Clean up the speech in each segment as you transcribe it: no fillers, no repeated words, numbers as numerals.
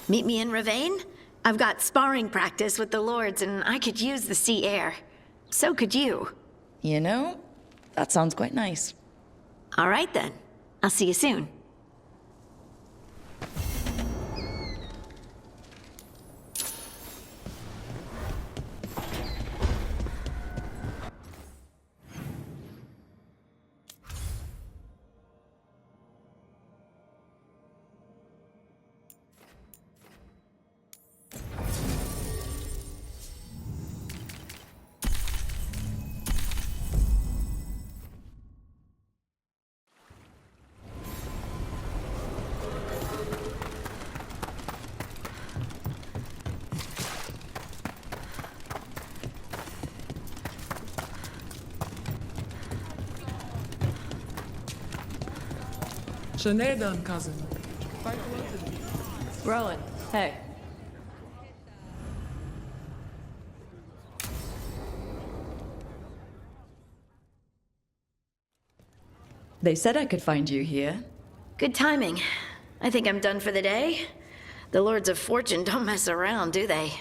Meet me in Ravane? I've got sparring practice with the lords, and I could use the sea air. So could you. You know, that sounds quite nice. All right then. I'll see you soon. Sinead, cousin. Rowan, hey. They said I could find you here. Good timing. I think I'm done for the day. The Lords of Fortune don't mess around, do they?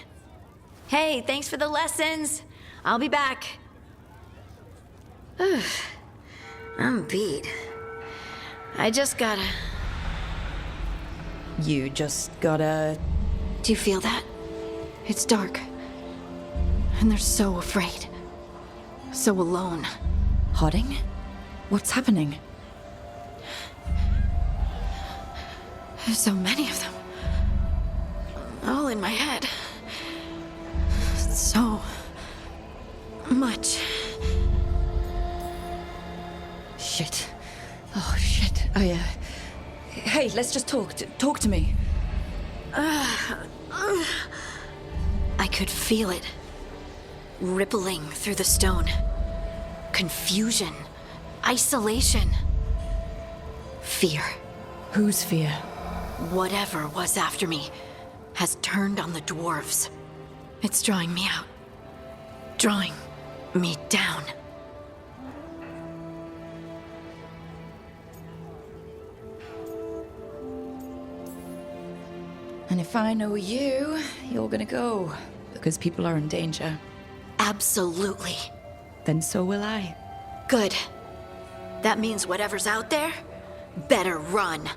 Hey, thanks for the lessons. I'll be back. I'm beat. I just gotta... You just gotta... Do you feel that? It's dark. And they're so afraid. So alone. Hodding? What's happening? There's so many of them. All in my head. So... much. Shit. Oh, shit. Hey, let's just talk. Talk to me. I could feel it. Rippling through the stone. Confusion. Isolation. Fear. Whose fear? Whatever was after me has turned on the dwarves. It's drawing me out. Drawing me down. And if I know you, you're gonna go. Because people are in danger. Absolutely. Then so will I. Good. That means whatever's out there, better run.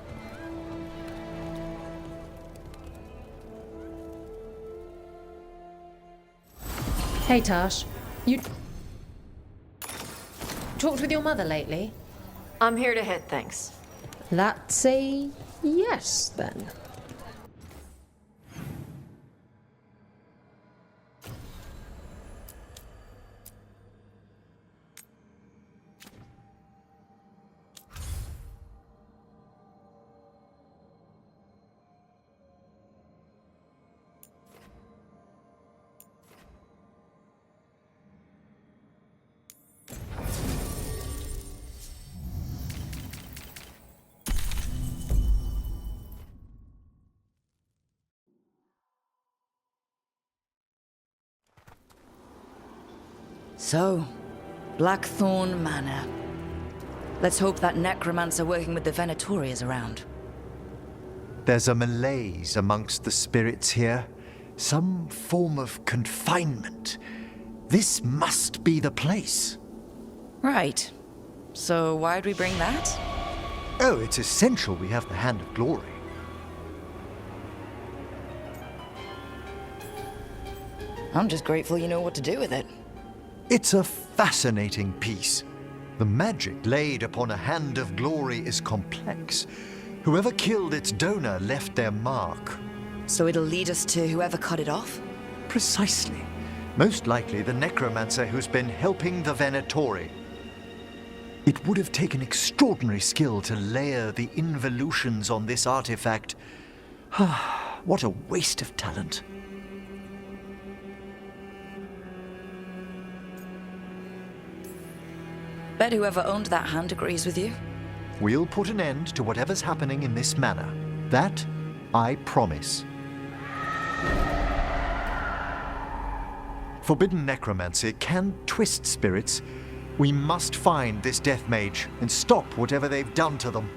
Hey, Tash. You talked with your mother lately? I'm here to hit things. That's a yes, then. So, Blackthorn Manor. Let's hope that necromancer working with the Venatori is around. There's a malaise amongst the spirits here. Some form of confinement. This must be the place. Right. So why'd we bring that? Oh, it's essential we have the Hand of Glory. I'm just grateful you know what to do with it. It's a fascinating piece. The magic laid upon a Hand of Glory is complex. Whoever killed its donor left their mark. So it'll lead us to whoever cut it off? Precisely. Most likely the necromancer who's been helping the Venatori. It would have taken extraordinary skill to layer the involutions on this artifact. What a waste of talent. Bet whoever owned that hand agrees with you. We'll put an end to whatever's happening in this manor. That, I promise. Forbidden necromancy can twist spirits. We must find this death mage and stop whatever they've done to them.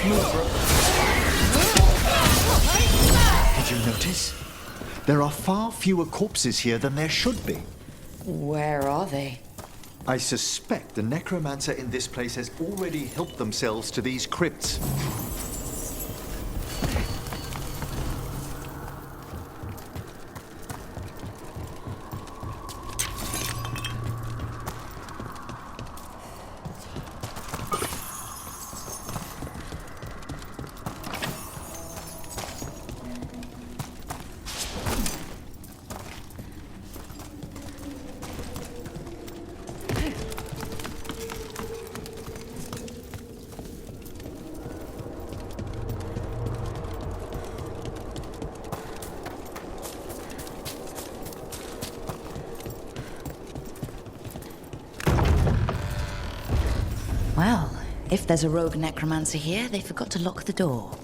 Did you notice? There are far fewer corpses here than there should be. Where are they? I suspect the necromancer in this place has already helped themselves to these crypts. Well, if there's a rogue necromancer here, they forgot to lock the door.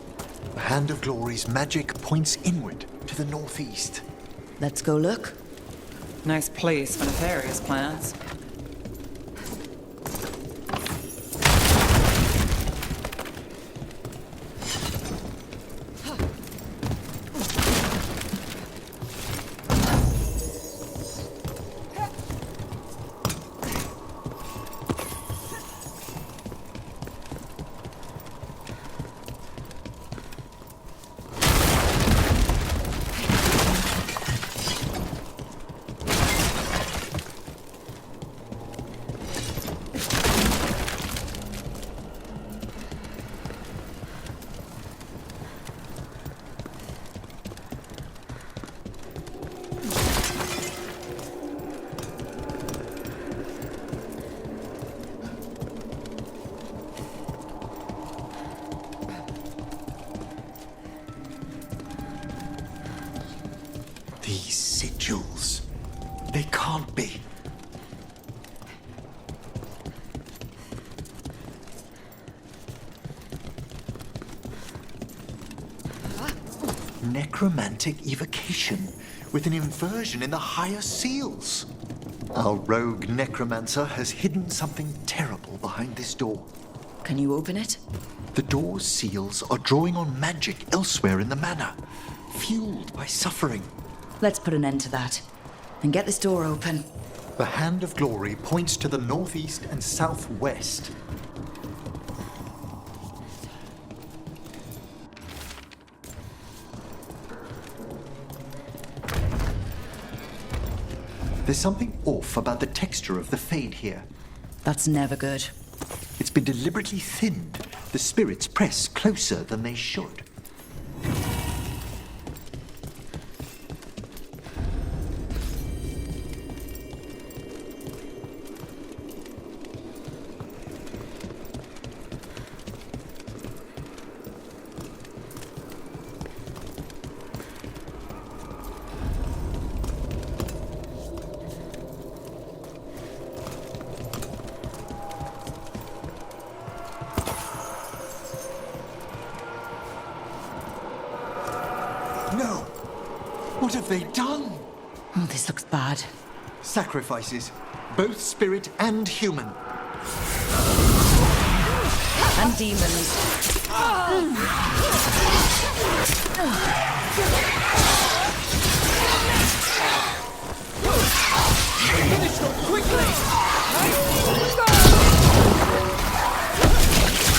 The Hand of Glory's magic points inward to the northeast. Let's go look. Nice place for nefarious plans. These sigils. They can't be. Necromantic evocation with an inversion in the higher seals. Our rogue necromancer has hidden something terrible behind this door. Can you open it? The door's seals are drawing on magic elsewhere in the manor, fueled by suffering. Let's put an end to that. And get this door open. The Hand of Glory points to the northeast and southwest. There's something off about the texture of the fade here. That's never good. It's been deliberately thinned. The spirits press closer than they should. No! What have they done? Oh, this looks bad. Sacrifices, both spirit and human. And demons.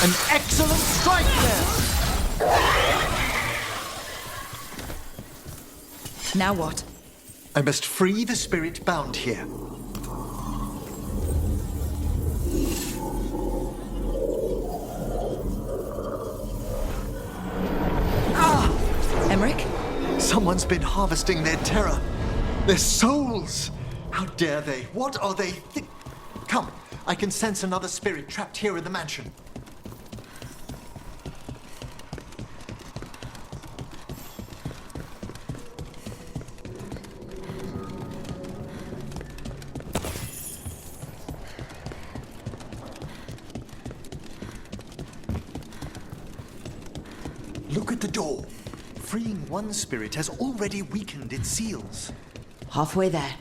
An excellent strike there! Now what? I must free the spirit bound here. Emmerich? Someone's been harvesting their terror. Their souls! How dare they? What are they Come, I can sense another spirit trapped here in the mansion. Look at the door. Freeing one spirit has already weakened its seals. Halfway there.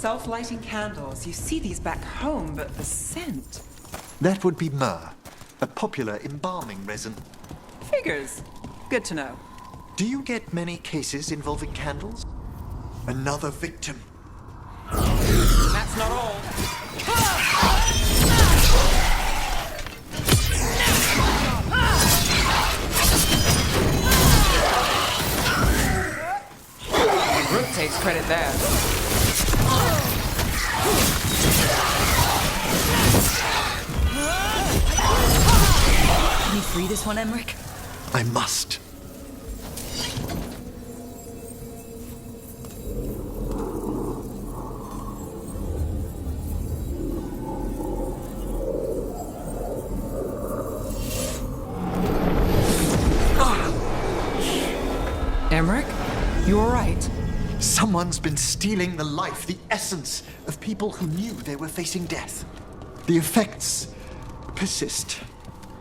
self-lighting candles. You see these back home, but the scent... That would be myrrh, a popular embalming resin. Figures. Good to know. Do you get many cases involving candles? Another victim. That's not all. Rook takes credit there. Can you free this one, Emmerich? I must. Emmerich, you all right? Someone's been stealing the life, the essence of people who knew they were facing death. The effects persist.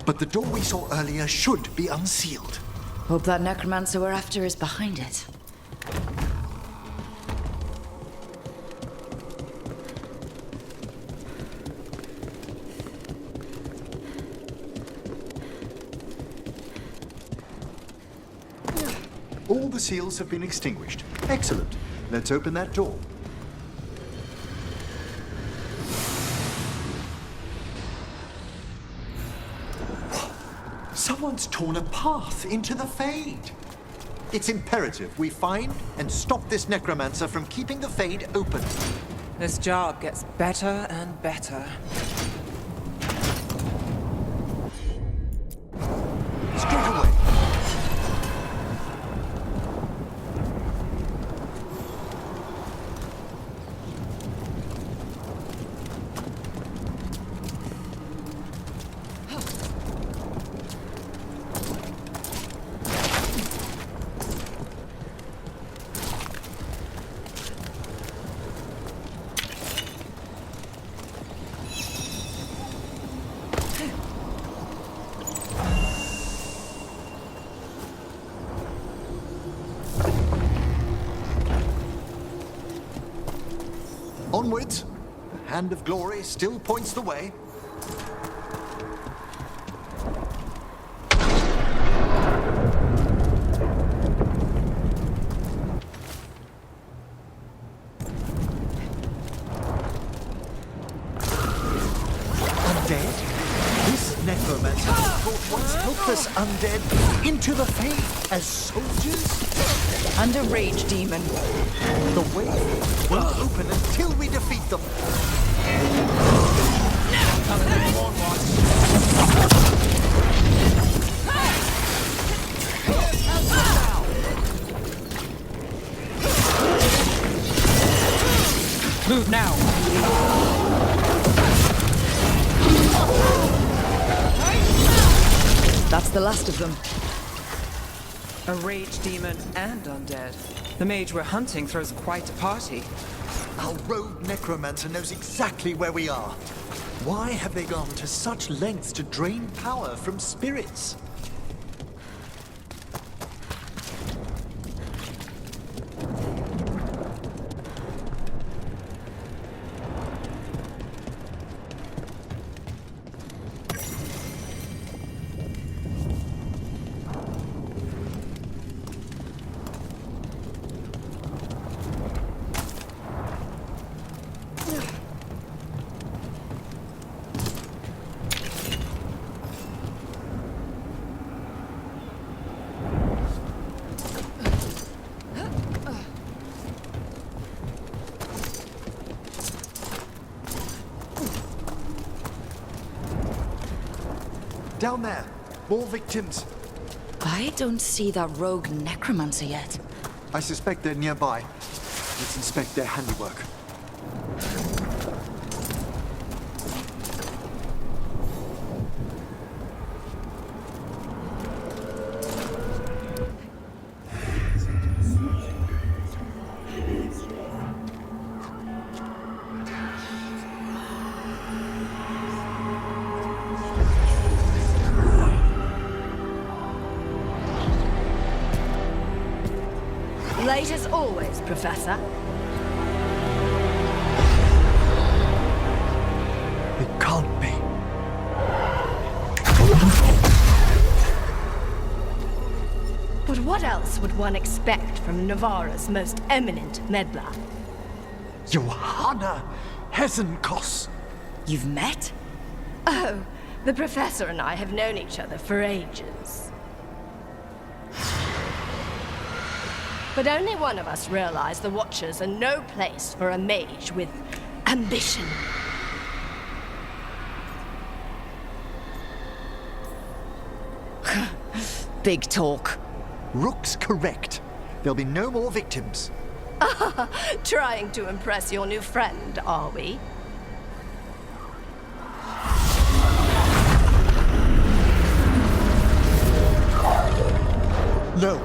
But the door we saw earlier should be unsealed. Hope that necromancer we're after is behind it. All the seals have been extinguished. Excellent. Let's open that door. Someone's torn a path into the Fade. It's imperative we find and stop this necromancer from keeping the Fade open. This job gets better and better. Straight away. Onwards. The hand of glory still points the way. Undead? This necromancer brought once helpless undead into the Fade as soldiers? And a rage demon. The way won't open until we defeat them. Move now. That's the last of them. A rage demon and undead. The mage we're hunting throws quite a party. Our rogue necromancer knows exactly where we are. Why have they gone to such lengths to drain power from spirits? Down there. More victims. I don't see that rogue necromancer yet. I suspect they're nearby. Let's inspect their handiwork. Late as always, Professor. But what else would one expect from Navarra's most eminent meddler? Johanna Hesenkos! You've met? Oh, the Professor and I have known each other for ages. But only one of us realized the Watchers are no place for a mage with ambition. Big talk. Rook's correct. There'll be no more victims. Trying to impress your new friend, are we? No.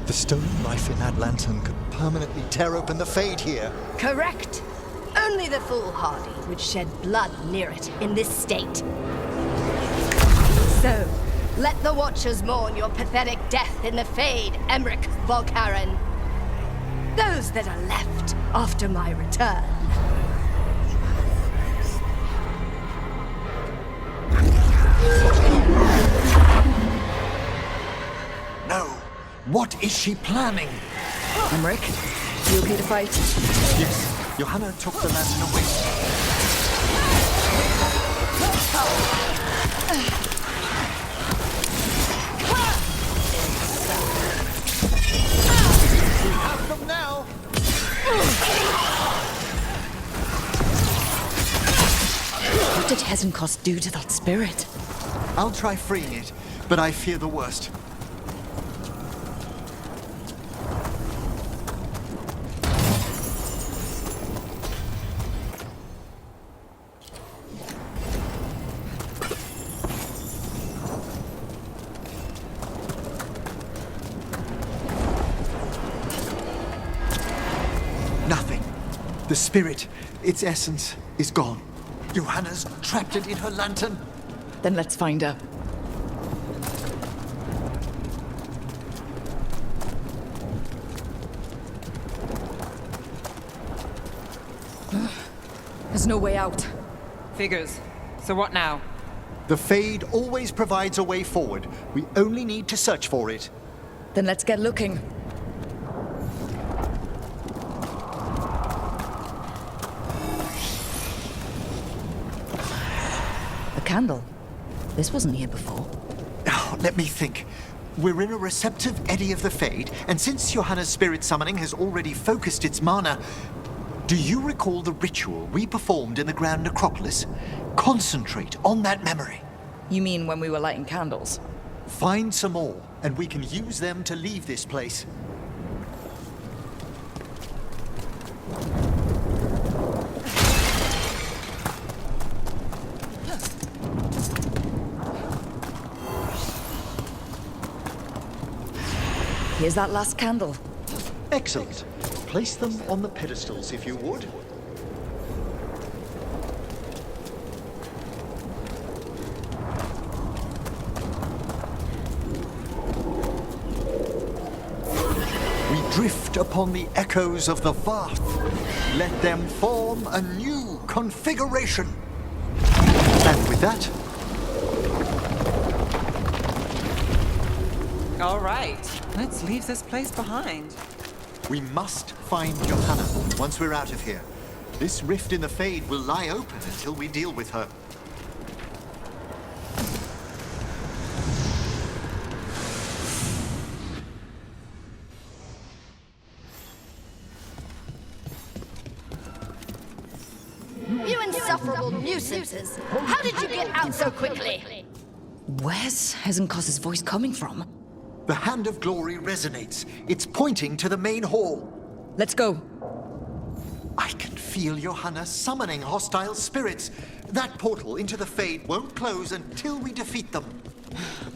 The stolen life in that lantern could permanently tear open the Fade here. Correct. Only the foolhardy would shed blood near it in this state. So, let the Watchers mourn your pathetic death in the Fade, Emmerich Volkaren. Those that are left after my return. No. What is she planning? Emmerich, you okay to fight? Yes, Johanna took the lantern away. We have them now. What did Hesenkos do to that spirit? I'll try freeing it, but I fear the worst. Nothing. The spirit, its essence, is gone. Johanna's trapped it in her lantern. Then let's find her. There's no way out. Figures. So what now? The Fade always provides a way forward. We only need to search for it. Then let's get looking. A candle. This wasn't here before. Oh, let me think. We're in a receptive eddy of the Fade, and since Johanna's spirit summoning has already focused its mana, do you recall the ritual we performed in the Grand Necropolis? Concentrate on that memory. You mean when we were lighting candles? Find some more, and we can use them to leave this place. Here's that last candle. Excellent. Place them on the pedestals, if you would. We drift upon the echoes of the Vath. Let them form a new configuration. And with that, All right, let's leave this place behind. we must find Johanna once we're out of here. This rift in the Fade will lie open until we deal with her. You insufferable nuisances! How did you get out so quickly? Where's Hesenkos' voice coming from? The Hand of Glory resonates. It's pointing to the main hall. Let's go. I can feel Johanna summoning hostile spirits. That portal into the Fade won't close until we defeat them.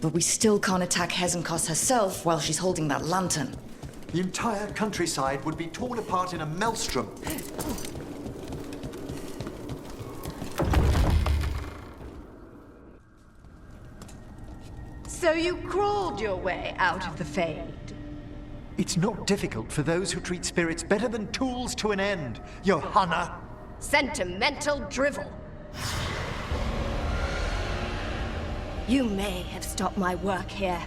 But we still can't attack Hesenkos herself while she's holding that lantern. The entire countryside would be torn apart in a maelstrom. So you crawled your way out of the Fade. It's not difficult for those who treat spirits better than tools to an end, Johanna. Sentimental drivel. You may have stopped my work here,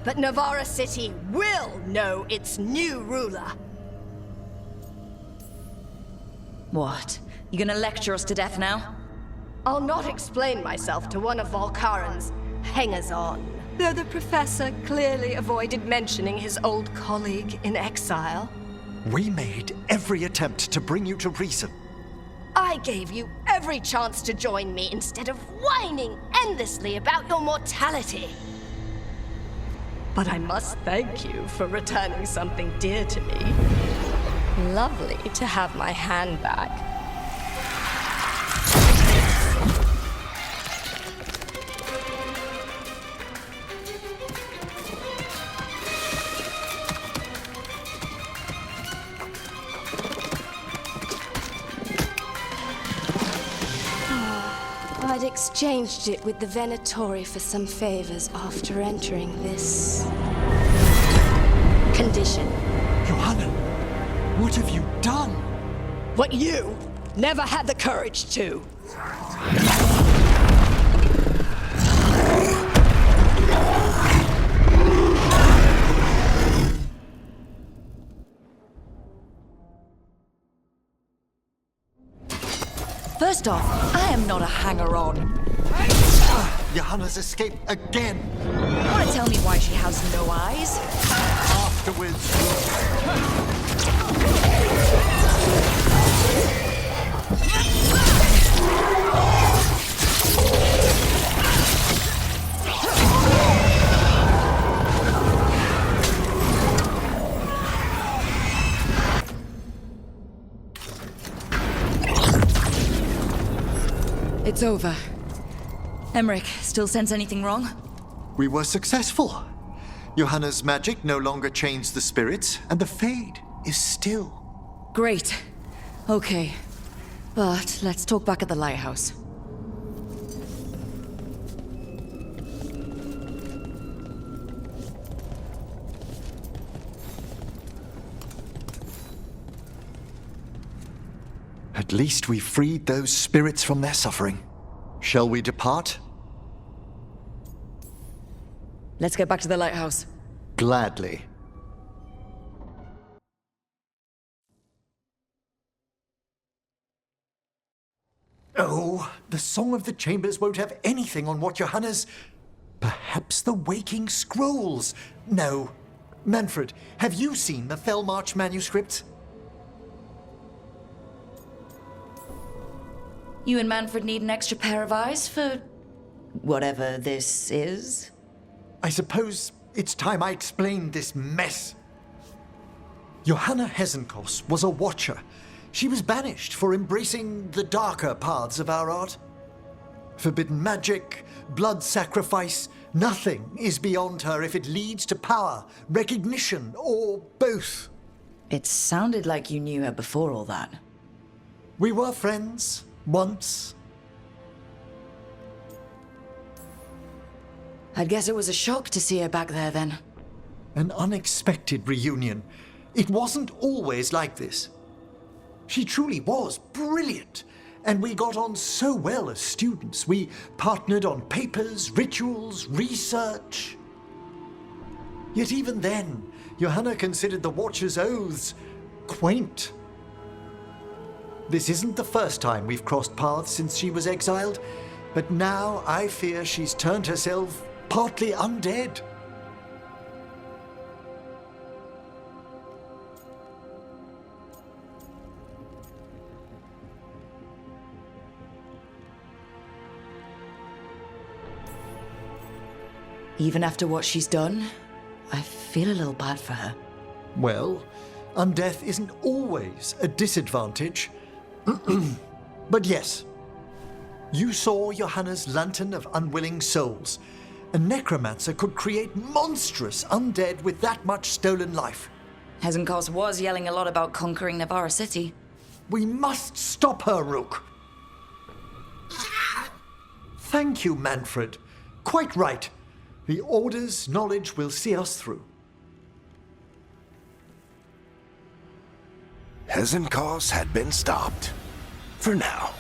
but Navarra City will know its new ruler. What? You gonna lecture us to death now? I'll not explain myself to one of Volkaren's hangers-on, though the professor clearly avoided mentioning his old colleague in exile. We made every attempt to bring you to reason. I gave you every chance to join me instead of whining endlessly about your mortality. But I must thank you for returning something dear to me. Lovely to have my hand back. I'd exchanged it with the Venatori for some favors after entering this condition. Johanna, what have you done? What you never had the courage to. First off, I am not a hanger-on. Johanna's escaped again. Want to tell me why she has no eyes? Afterwards. It's over. Emmerich, still sense anything wrong? We were successful. Johanna's magic no longer changed the spirits, and the Fade is still. Great. Okay. But let's talk back at the lighthouse. At least we freed those spirits from their suffering. Shall we depart? Let's get back to the lighthouse. Gladly. Oh, the Song of the Chambers won't have anything on what Johanna's... Perhaps the Waking Scrolls? No. Manfred, have you seen the Fellmarch manuscripts? You and Manfred need an extra pair of eyes for... whatever this is? I suppose it's time I explained this mess. Johanna Hesenkos was a watcher. She was banished for embracing the darker paths of our art. Forbidden magic, blood sacrifice, nothing is beyond her if it leads to power, recognition, or both. It sounded like you knew her before all that. We were friends, once. I'd guess it was a shock to see her back there then. An unexpected reunion. It wasn't always like this. She truly was brilliant, and we got on so well as students. We partnered on papers, rituals, research. Yet even then, Johanna considered the Watcher's oaths quaint. This isn't the first time we've crossed paths since she was exiled, but now I fear she's turned herself partly undead. Even after what she's done, I feel a little bad for her. Well, undeath isn't always a disadvantage. But yes, you saw Johanna's Lantern of Unwilling Souls. A necromancer could create monstrous undead with that much stolen life. Hesenkos was yelling a lot about conquering Navarra City. We must stop her, Rook. Thank you, Manfred. Quite right. The Order's knowledge will see us through. Hesenkos had been stopped. For now.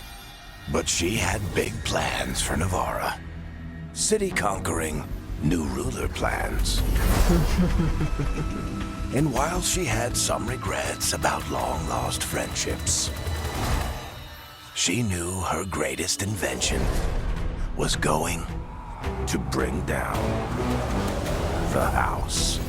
But she had big plans for Navarra. City conquering new ruler plans. And while she had some regrets about long-lost friendships, she knew her greatest invention was going to bring down the house.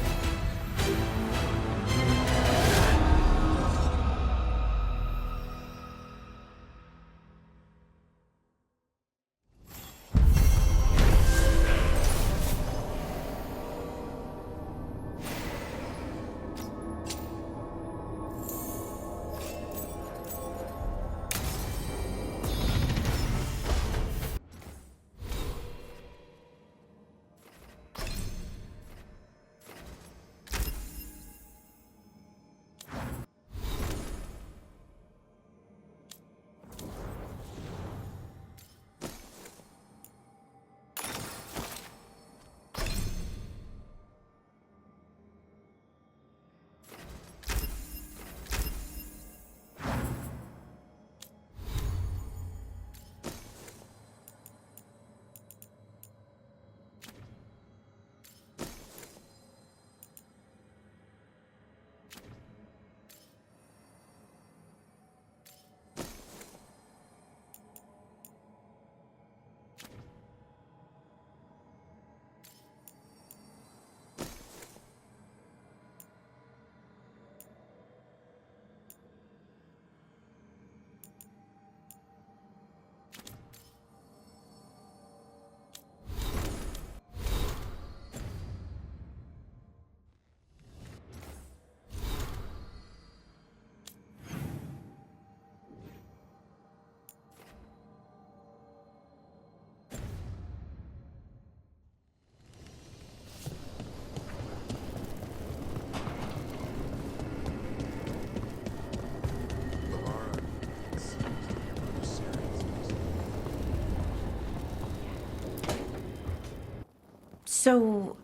So,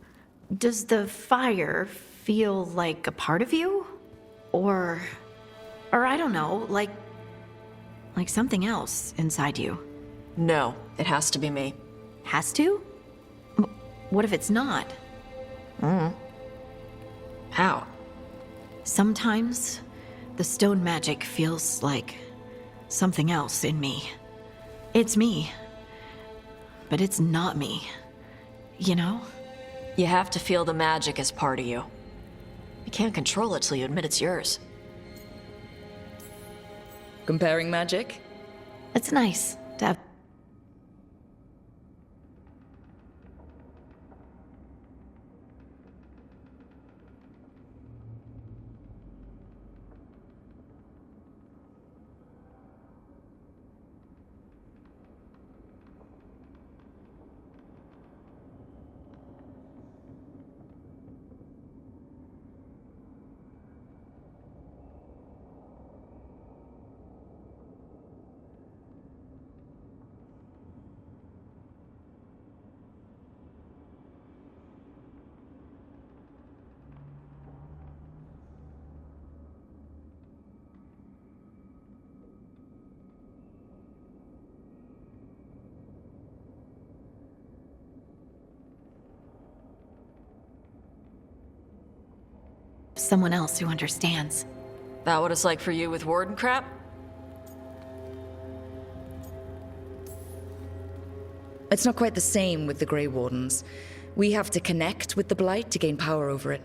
does the fire feel like a part of you? Or I don't know, like something else inside you? No, it has to be me. Has to? What if it's not? How? Sometimes the stone magic feels like something else in me. It's me, but it's not me. You know? You have to feel the magic as part of you. You can't control it till you admit it's yours. Comparing magic? It's nice to have. Someone else who understands. That what it's like for you with Warden crap? It's not quite the same with the Grey Wardens. We have to connect with the Blight to gain power over it.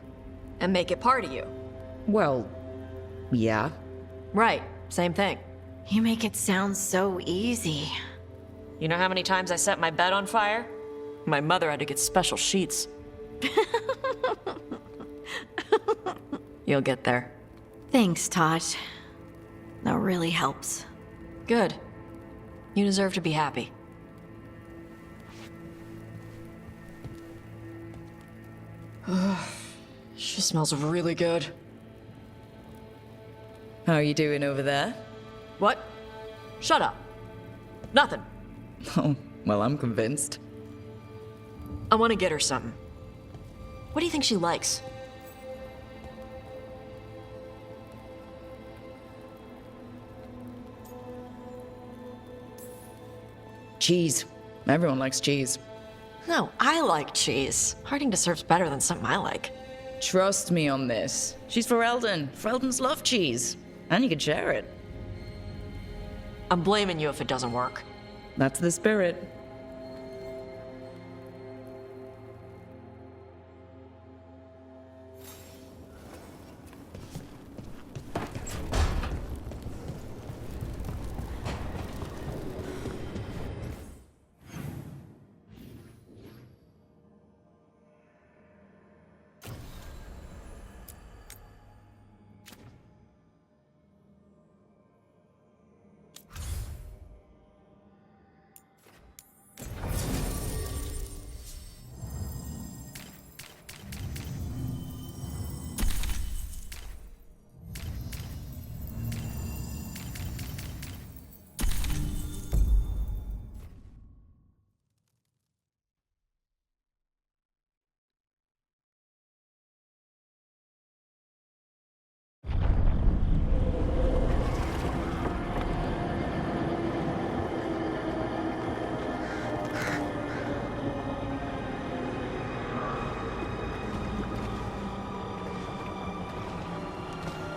And make it part of you. Well, yeah. Right, same thing. You make it sound so easy. You know how many times I set my bed on fire? My mother had to get special sheets. You'll get there. Thanks, Tosh. That really helps. Good. You deserve to be happy. She smells really good. How are you doing over there? What? Shut up. Nothing. Oh, well, I'm convinced. I want to get her something. What do you think she likes? Cheese. Everyone likes cheese. No, I like cheese. Harding deserves better than something I like. Trust me on this. She's Ferelden. Fereldens love cheese. And you can share it. I'm blaming you if it doesn't work. That's the spirit.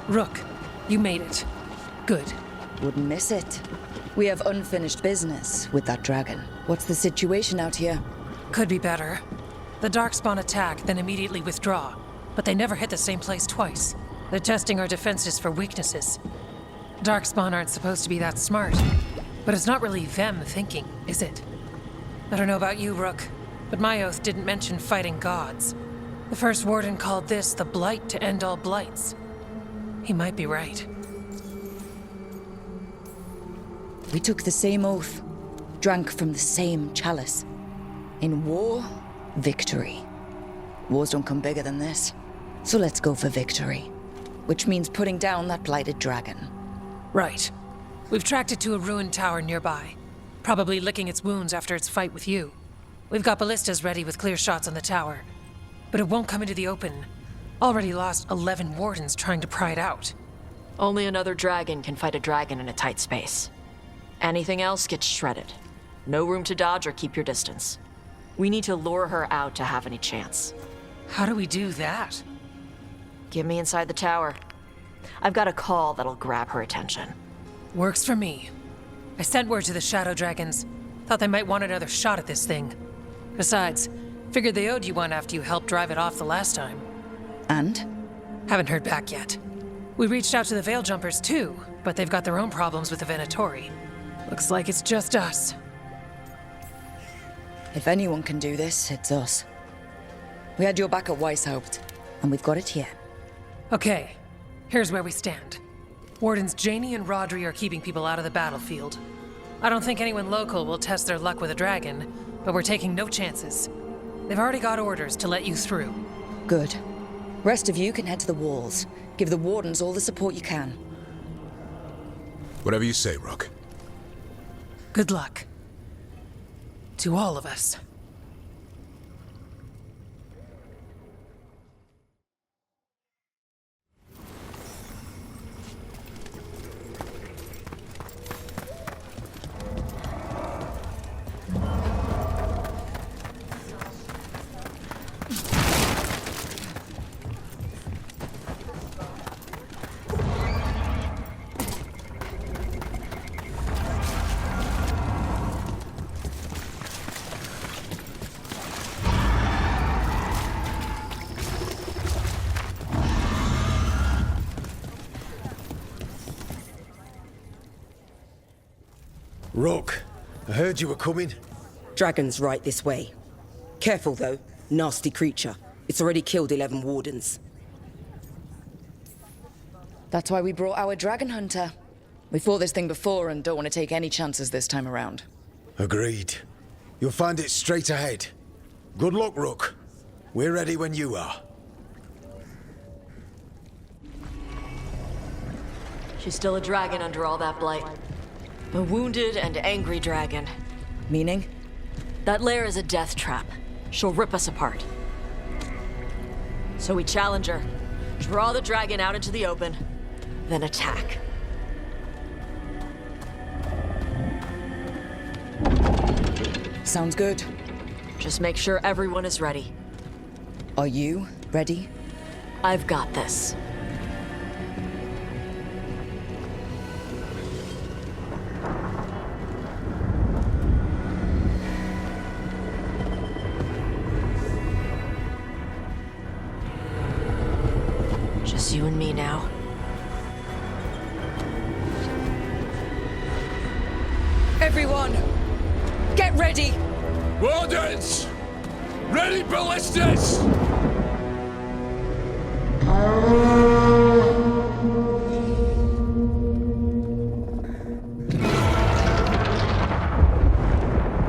Rook, you made it. Good. Wouldn't miss it. We have unfinished business with that dragon. What's the situation out here? Could be better. The Darkspawn attack, then immediately withdraw. But they never hit the same place twice. They're testing our defenses for weaknesses. Darkspawn aren't supposed to be that smart. But it's not really them thinking, is it? I don't know about you, Rook, but my oath didn't mention fighting gods. The first warden called this the blight to end all blights. He might be right. We took the same oath, drank from the same chalice. In war, victory. Wars don't come bigger than this. So let's go for victory. Which means putting down that blighted dragon. Right. We've tracked it to a ruined tower nearby. Probably licking its wounds after its fight with you. We've got ballistas ready with clear shots on the tower. But it won't come into the open. Already lost 11 wardens trying to pry it out. Only another dragon can fight a dragon in a tight space. Anything else gets shredded. No room to dodge or keep your distance. We need to lure her out to have any chance. How do we do that? Get me inside the tower. I've got a call that'll grab her attention. Works for me. I sent word to the Shadow Dragons. Thought they might want another shot at this thing. Besides, figured they owed you one after you helped drive it off the last time. And? Haven't heard back yet. We reached out to the Veil Jumpers too, but they've got their own problems with the Venatori. Looks like it's just us. If anyone can do this, it's us. We had your back at Weishaupt, and we've got it here. Okay, here's where we stand. Wardens Janey and Rodri are keeping people out of the battlefield. I don't think anyone local will test their luck with a dragon, but we're taking no chances. They've already got orders to let you through. Good. Rest of you can head to the walls. Give the Wardens all the support you can. Whatever you say, Rook. Good luck. To all of us. Rook, I heard you were coming. Dragon's right this way. Careful though, nasty creature. It's already killed 11 wardens. That's why we brought our dragon hunter. We fought this thing before and don't want to take any chances this time around. Agreed. You'll find it straight ahead. Good luck, Rook. We're ready when you are. She's still a dragon under all that blight. A wounded and angry dragon. Meaning? That lair is a death trap. She'll rip us apart. So we challenge her, draw the dragon out into the open, then attack. Sounds good. Just make sure everyone is ready. Are you ready? I've got this. Just you and me now. Everyone, get ready! Wardens! Ready ballistas!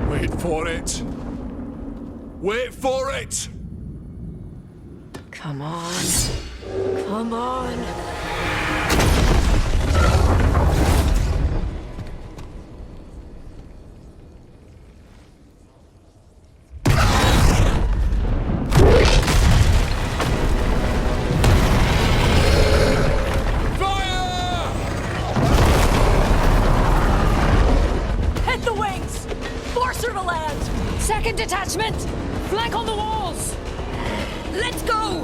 Wait for it. Wait for it! Come on. Come on. Second detachment! Flank on the walls! Let's go!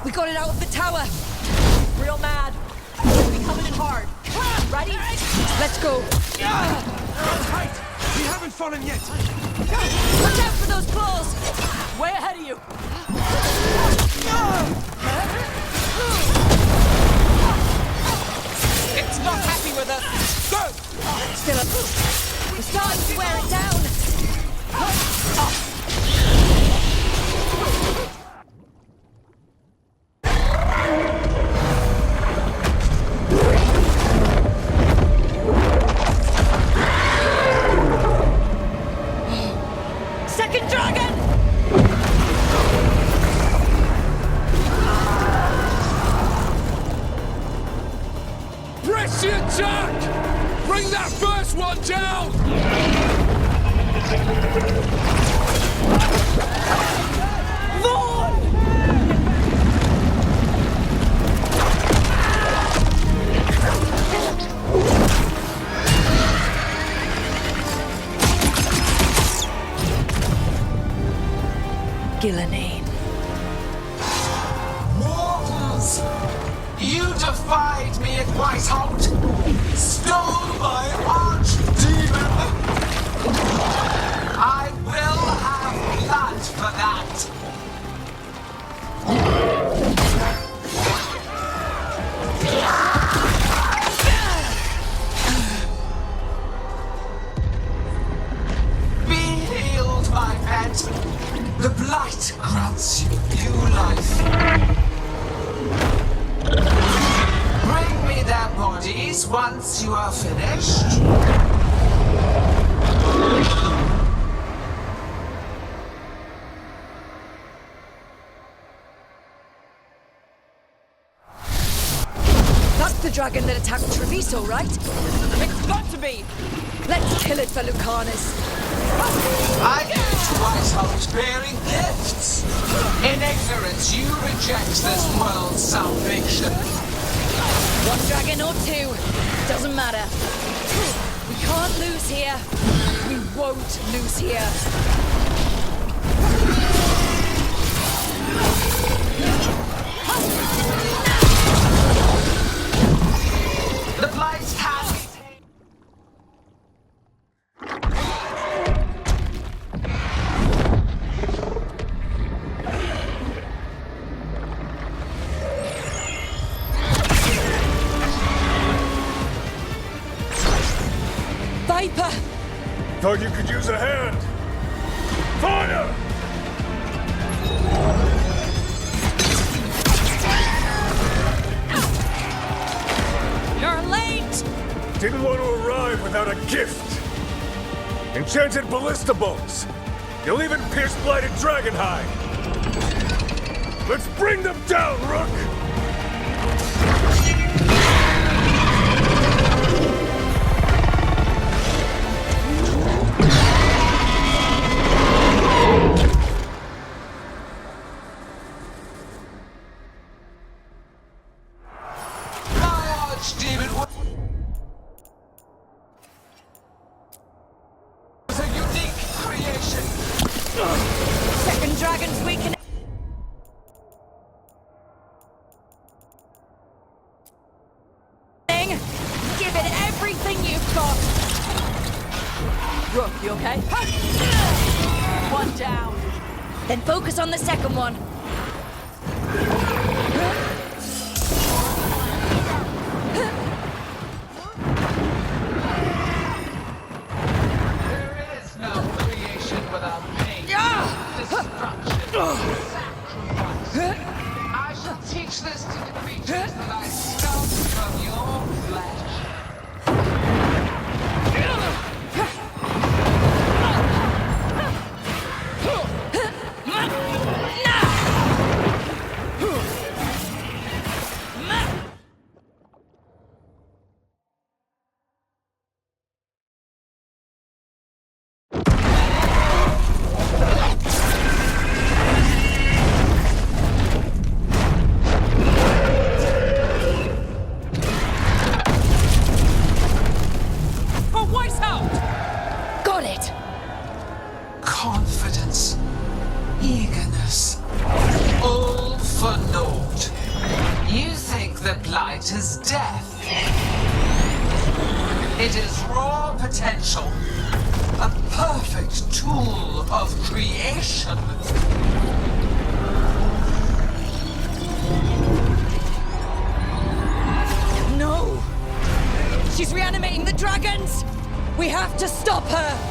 We got it out of the tower! Real mad. We coming in hard. Ready? Let's go! Tight! We haven't fallen yet! Watch out for those claws! Way ahead of you. It's not happy with us. Go! Still up. We're starting to wear it down. Second dragon! Press the attack! Bring that first one down! Gillenane. Mortals! You defied me at Whiteholt! Stole my archdemon! I will have blood for that! Be healed, my pet! The blight grants you new life. Bring me their bodies once you are finished. That's the dragon that attacked Treviso, right? It's got to be! Let's kill it for Lucanus. I came to Whiteholt bearing gifts. In ignorance, you reject this world's salvation. One dragon or two, doesn't matter. We can't lose here. We won't lose here. The blight can be Viper! Thought you could use a hand! Fire! You're late! Didn't want to arrive without a gift! Enchanted ballista bolts! You'll even pierce blighted dragonhide! Let's bring them down, Rook! Archdemon was a unique creation. Second dragon's weakening. Give it everything you've got. Rook, you okay? One down. Then focus on the second one. There is no creation without pain, destruction, sacrifice. I shall teach this to the creatures that I sculpt from your flesh. Got it. Confidence, eagerness, all for naught. You think the blight is death. It is raw potential, a perfect tool of creation. No! She's reanimating the dragons! We have to stop her!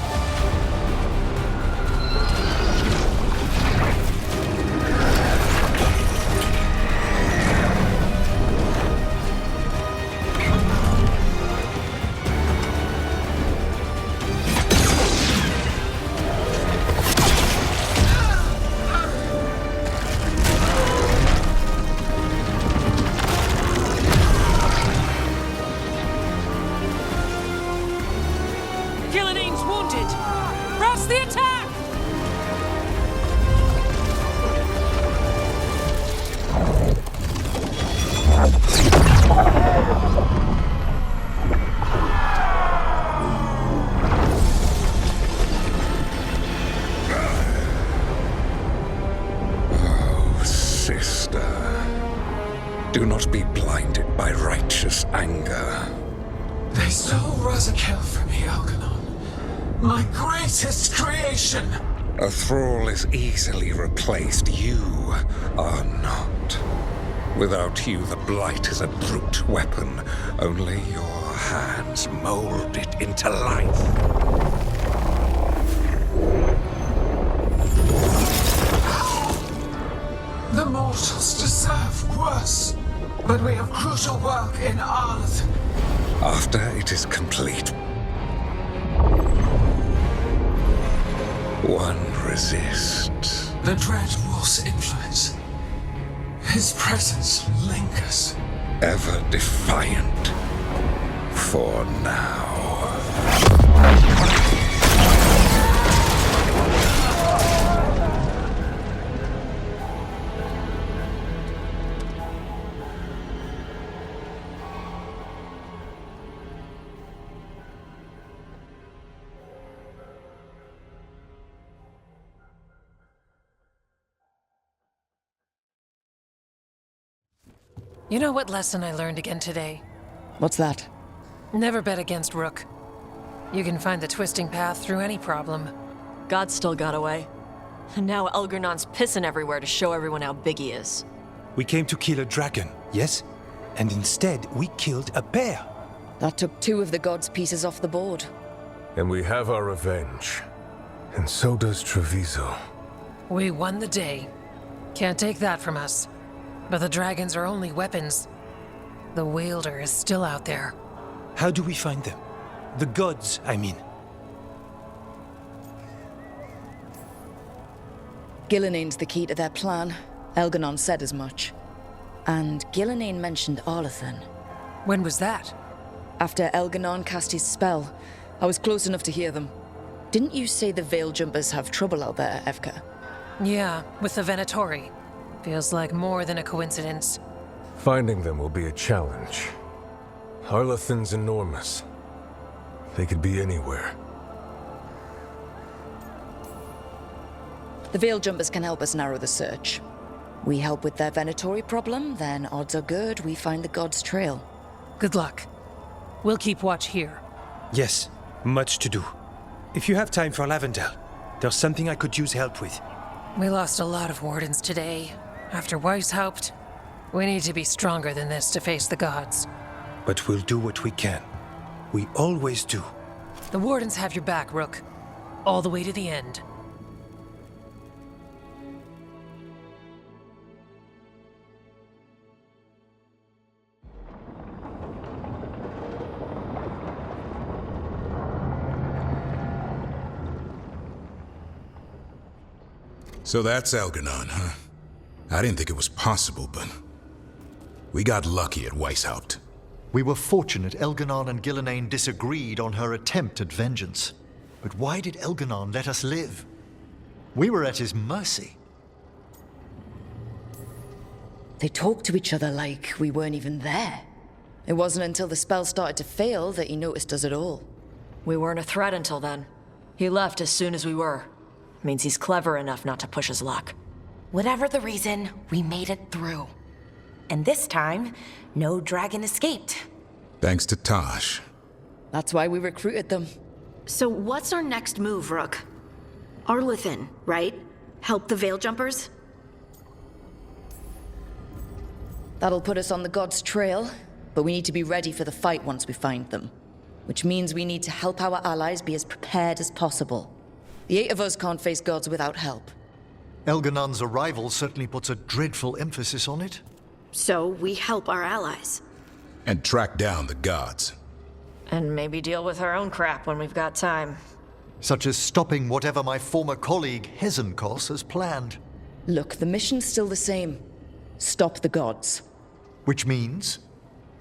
Do not be blinded by righteous anger. They stole Rosakill from me, Algernon. My greatest creation! A thrall is easily replaced. You are not. Without you, the blight is a brute weapon. Only your hands mold it into life. The mortals deserve worse. But we have crucial work in Arth. After it is complete, one resists. The Dread Wolf's influence. His presence lingers. Ever defiant. For now. You know what lesson I learned again today? What's that? Never bet against Rook. You can find the twisting path through any problem. God still got away. And now Elgernon's pissing everywhere to show everyone how big he is. We came to kill a dragon, yes? And instead, we killed a bear. That took 2 of the gods' pieces off the board. And we have our revenge. And so does Treviso. We won the day. Can't take that from us. But the dragons are only weapons. The Wielder is still out there. How do we find them? The gods, I mean. Gillenane's the key to their plan. Elgernon said as much. And Gillenane mentioned Arlathan. When was that? After Elgernon cast his spell. I was close enough to hear them. Didn't you say the Veil Jumpers have trouble out there, Evka? Yeah, with the Venatori. Feels like more than a coincidence. Finding them will be a challenge. Arlathan's enormous. They could be anywhere. The Veil Jumpers can help us narrow the search. We help with their Venatori problem, then odds are good we find the God's trail. Good luck. We'll keep watch here. Yes, much to do. If you have time for Lavendel, there's something I could use help with. We lost a lot of wardens today. After Weishaupt, we need to be stronger than this to face the gods. But we'll do what we can. We always do. The wardens have your back, Rook. All the way to the end. So that's Elganon, huh? I didn't think it was possible, but we got lucky at Weishaupt. We were fortunate Elganon and Gillenane disagreed on her attempt at vengeance. But why did Elganon let us live? We were at his mercy. They talked to each other like we weren't even there. It wasn't until the spell started to fail that he noticed us at all. We weren't a threat until then. He left as soon as we were. Means he's clever enough not to push his luck. Whatever the reason, we made it through. And this time, no dragon escaped. Thanks to Tosh. That's why we recruited them. So what's our next move, Rook? Arlathan, right? Help the Veil Jumpers? That'll put us on the God's trail, but we need to be ready for the fight once we find them. Which means we need to help our allies be as prepared as possible. The 8 of us can't face gods without help. Elganon's arrival certainly puts a dreadful emphasis on it. So we help our allies. And track down the gods. And maybe deal with our own crap when we've got time. Such as stopping whatever my former colleague Hezenkos has planned. Look, the mission's still the same. Stop the gods. Which means?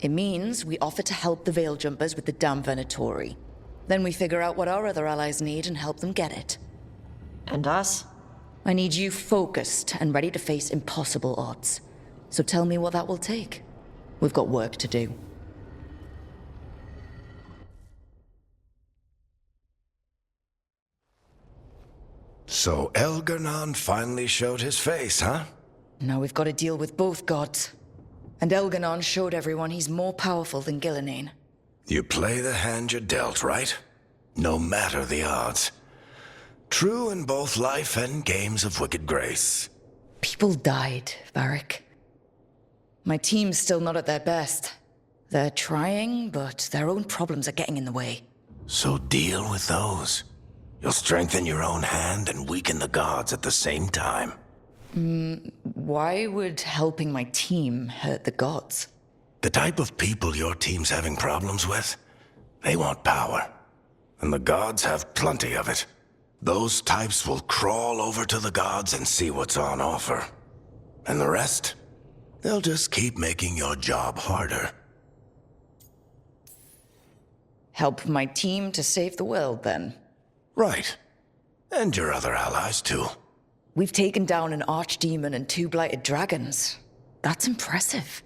It means we offer to help the Veil Jumpers with the damn Venatori. Then we figure out what our other allies need and help them get it. And us? I need you focused and ready to face impossible odds. So tell me what that will take. We've got work to do. So Elganon finally showed his face, huh? Now we've got to deal with both gods. And Elganon showed everyone he's more powerful than Gillenane. You play the hand you're dealt, right? No matter the odds. True in both life and games of wicked grace. People died, Varric. My team's still not at their best. They're trying, but their own problems are getting in the way. So deal with those. You'll strengthen your own hand and weaken the gods at the same time. Why would helping my team hurt the gods? The type of people your team's having problems with, they want power. And the gods have plenty of it. Those types will crawl over to the gods and see what's on offer. And the rest, they'll just keep making your job harder. Help my team to save the world, then? Right. And your other allies, too. We've taken down an archdemon and 2 blighted dragons. That's impressive.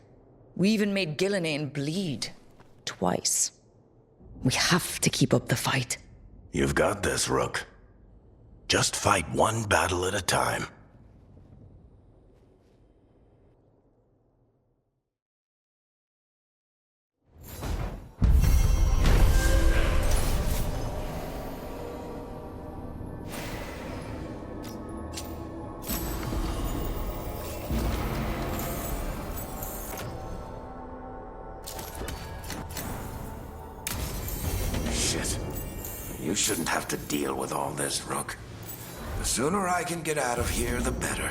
We even made Gillenane bleed. Twice. We have to keep up the fight. You've got this, Rook. Just fight one battle at a time. You shouldn't have to deal with all this, Rook. The sooner I can get out of here, the better.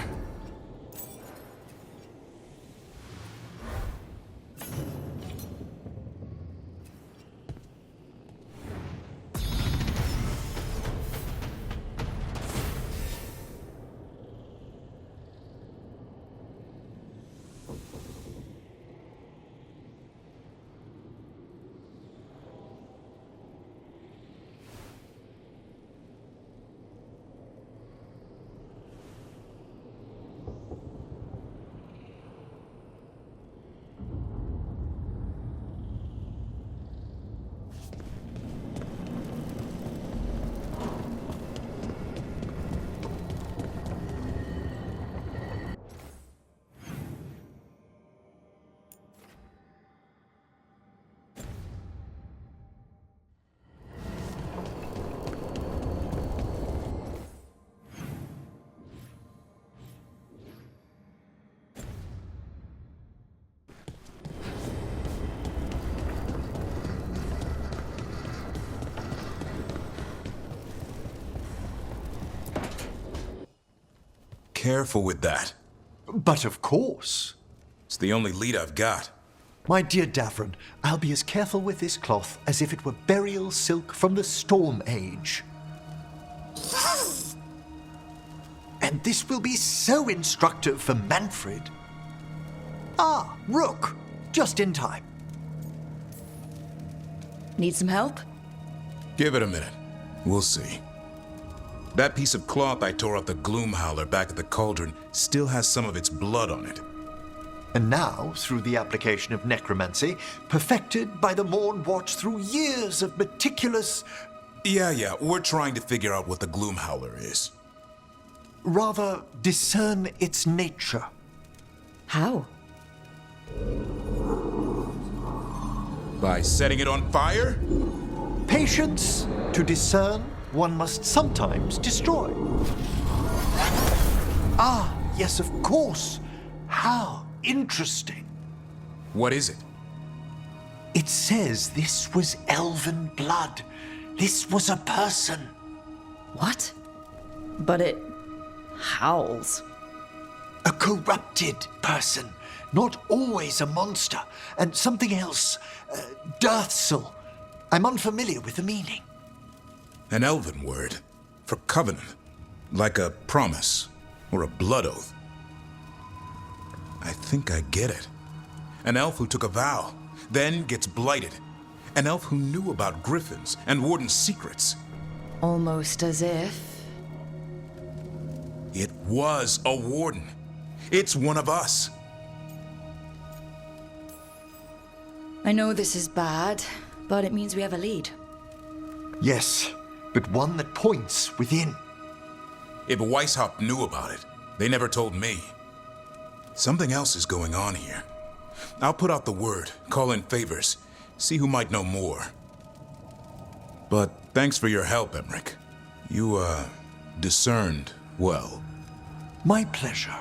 careful with that. But of course. It's the only lead I've got. My dear Davron, I'll be as careful with this cloth as if it were burial silk from the Storm Age. And this will be so instructive for Manfred. Ah, Rook, just in time. Need some help? Give it a minute. We'll see. That piece of cloth I tore off the Gloomhowler back at the cauldron still has some of its blood on it. And now, through the application of necromancy, perfected by the Morn Watch through years of meticulous... Yeah, we're trying to figure out what the Gloomhowler is. Rather, discern its nature. How? By setting it on fire? Patience. To discern, one must sometimes destroy. Ah, yes, of course. How interesting. What is it? It says this was elven blood. This was a person. What? But it howls. A corrupted person. Not always a monster. And something else. Deathsel. I'm unfamiliar with the meaning. An elven word for covenant. Like a promise or a blood oath. I think I get it. An elf who took a vow, then gets blighted. An elf who knew about griffins and warden's secrets. Almost as if... It was a warden. It's one of us. I know this is bad, but it means we have a lead. Yes, but one that points within. If Weishaupt knew about it, they never told me. Something else is going on here. I'll put out the word, call in favors, see who might know more. But thanks for your help, Emmerich. You, discerned well. My pleasure.